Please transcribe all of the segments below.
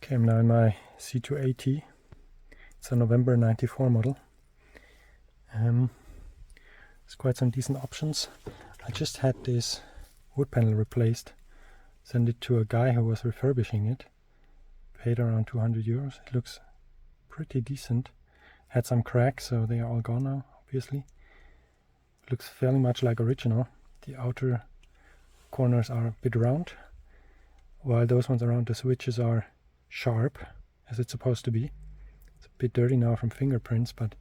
Came now in my C280. It's a November 94 model. There's quite some decent options. I just had this wood panel replaced. Sent it to a guy who was refurbishing it. Paid around 200 euros. It looks pretty decent. Had some cracks, so they are all gone now, obviously. It looks fairly much like original. The outer corners are a bit round, while those ones around the switches are sharp, as it's supposed to be. It's a bit dirty now from fingerprints, but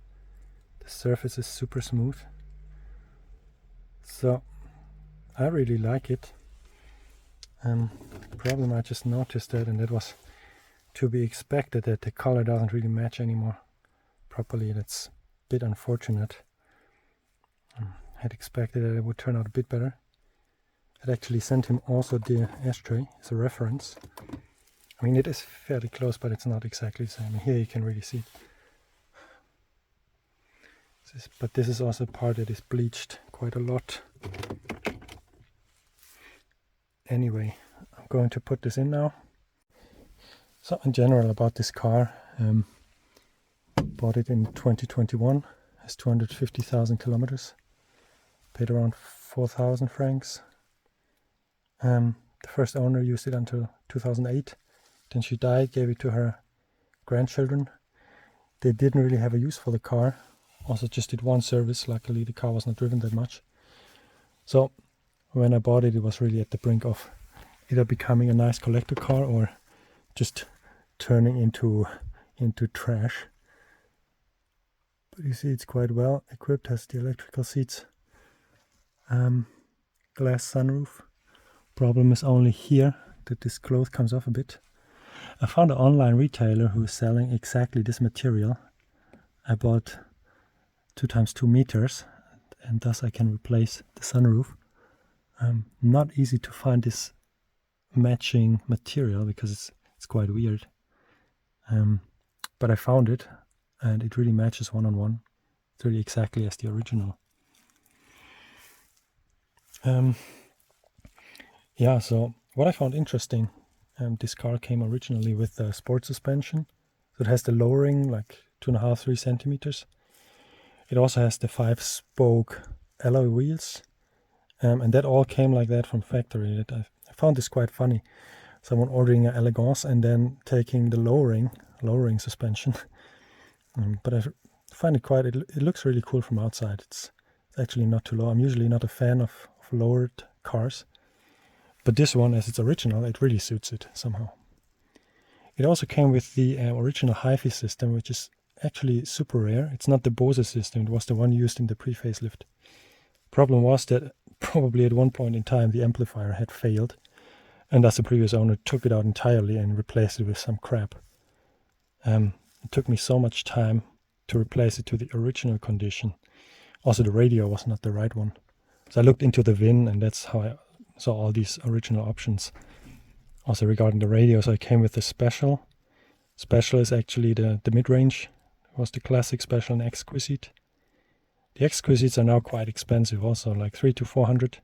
the surface is super smooth. So I really like it. The problem I just noticed that, and that was to be expected, that the color doesn't really match anymore properly. That's a bit unfortunate. I had expected that it would turn out a bit better. I'd actually sent him also the ashtray as a reference. I mean, it is fairly close, but it's not exactly the same. Here you can really see it. But this is also a part that is bleached quite a lot. Anyway, I'm going to put this in now. So in general about this car, bought it in 2021, has 250,000 kilometers, paid around 4,000 francs. The first owner used it until 2008. Then she died, gave it to her grandchildren. They didn't really have a use for the car. Also just did one service. Luckily the car was not driven that much. So when I bought it, it was really at the brink of either becoming a nice collector car or just turning into trash. But you see it's quite well equipped, has the electrical seats, glass sunroof. Problem is only here that this cloth comes off a bit. I found an online retailer who is selling exactly this material. I bought 2x2 meters, and thus I can replace the sunroof. Not easy to find this matching material because it's quite weird. But I found it, and it really matches one-on-one. It's really exactly as the original. Yeah, so what I found interesting, this car came originally with a sport suspension. So it has the lowering, like 2.5-3 centimeters. It also has the 5-spoke alloy wheels. And that all came like that from factory. I found this quite funny. Someone ordering an Elegance and then taking the lowering suspension. But I find it it looks really cool from outside. It's actually not too low. I'm usually not a fan of lowered cars. But this one, as it's original, it really suits it somehow. It also came with the original hi-fi system, which is actually super rare. It's not the Bose system, it was the one used in the pre-facelift. Problem was that probably at one point in time the amplifier had failed, and thus the previous owner took it out entirely and replaced it with some crap. It took me so much time to replace it to the original condition. Also the radio was not the right one. So I looked into the VIN, and that's how I saw all these original options. Also regarding the radios, I came with the Special. Special is actually the mid-range. It was the classic, Special, and Exquisite. The Exquisites are now quite expensive also, like 300 to 400.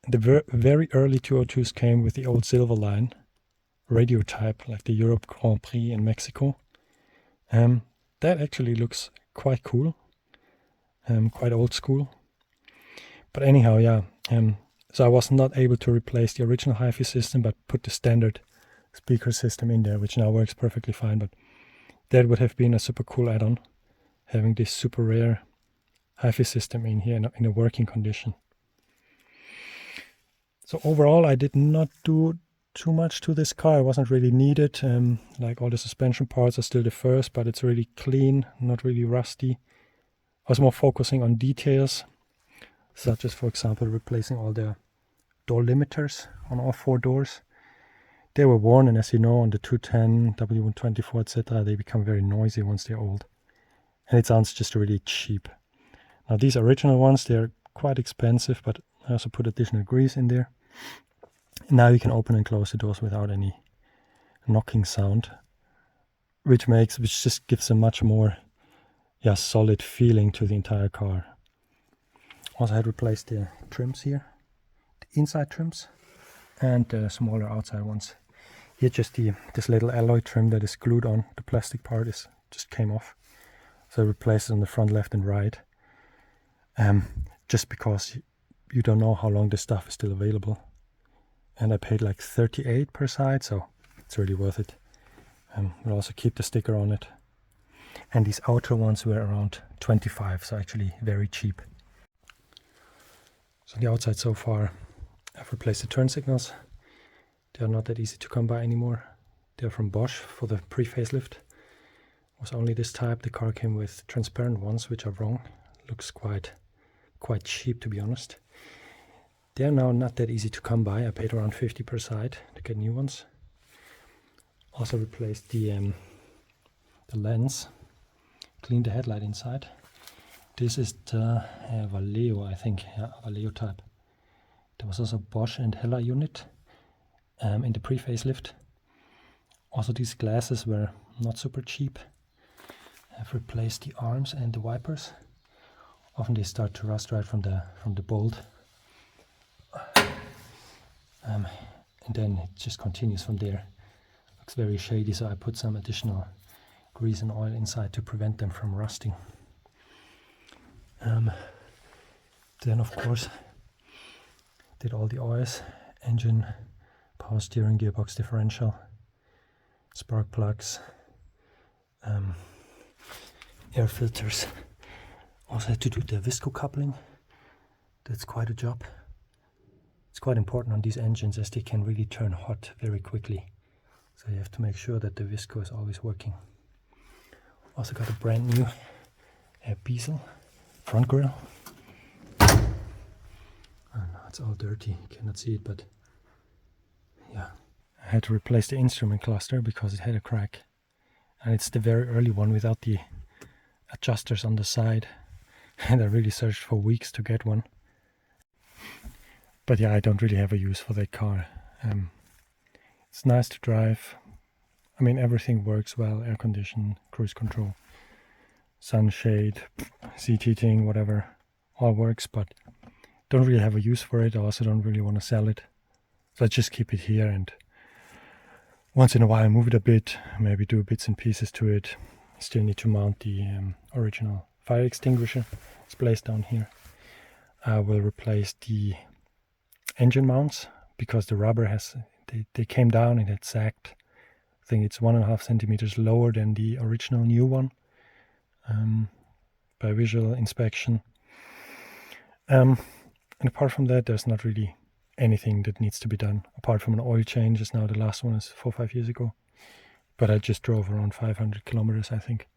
The very early 202s came with the old Silver line radio type, like the Europe Grand Prix in Mexico. That actually looks quite cool, quite old school. But anyhow, yeah, so I was not able to replace the original hi-fi system, but put the standard speaker system in there, which now works perfectly fine. But that would have been a super cool add-on, having this super rare hi-fi system in here in a working condition. So overall, I did not do too much to this car. It wasn't really needed. Like all the suspension parts are still the first, but it's really clean, not really rusty. I was more focusing on details, such as, for example, replacing all the door limiters on all 4 doors. They were worn, and as you know, on the 210, W204, etc., they become very noisy once they're old. And it sounds just really cheap. Now these original ones, they're quite expensive, but I also put additional grease in there. Now you can open and close the doors without any knocking sound, which just gives a much more solid feeling to the entire car. Also had replaced the trims here, the inside trims, and the smaller outside ones. Here just this little alloy trim that is glued on, the plastic part just came off. So I replaced it on the front left and right. Just because you don't know how long this stuff is still available. And I paid like 38 per side, so it's really worth it. We'll also keep the sticker on it. And these outer ones were around 25, so actually very cheap. So the outside so far, I've replaced the turn signals. They're not that easy to come by anymore. They're from Bosch for the pre-facelift. It was only this type. The car came with transparent ones, which are wrong. Looks quite cheap, to be honest. They're now not that easy to come by. I paid around 50 per side to get new ones. Also replaced the lens, cleaned the headlight inside. This is the Valeo, I think, yeah, Valeo type. There was also Bosch and Hella unit in the pre-facelift. Also these glasses were not super cheap. I've replaced the arms and the wipers. Often they start to rust right from the bolt. And then it just continues from there. Looks very shady, so I put some additional grease and oil inside to prevent them from rusting. Then of course did all the oils, engine, power steering, gearbox, differential, spark plugs, air filters. Also had to do the visco coupling. That's quite a job. It's quite important on these engines as they can really turn hot very quickly. So you have to make sure that the visco is always working. Also got a brand new Bezel front grille. Oh no, it's all dirty, you cannot see it, but yeah. I had to replace the instrument cluster because it had a crack. And it's the very early one without the adjusters on the side. And I really searched for weeks to get one. But yeah, I don't really have a use for that car. It's nice to drive. I mean, everything works well. Air condition, cruise control, sunshade, seat heating, whatever. All works, but don't really have a use for it. I also don't really want to sell it. So I just keep it here and once in a while move it a bit, maybe do bits and pieces to it. Still need to mount the original fire extinguisher. It's placed down here. I will replace the engine mounts because the rubber they came down and it sagged. I think it's 1.5 centimeters lower than the original new one by visual inspection. And apart from that, there's not really anything that needs to be done apart from an oil change. As now the last one is 4 or 5 years ago, but I just drove around 500 kilometers, I think.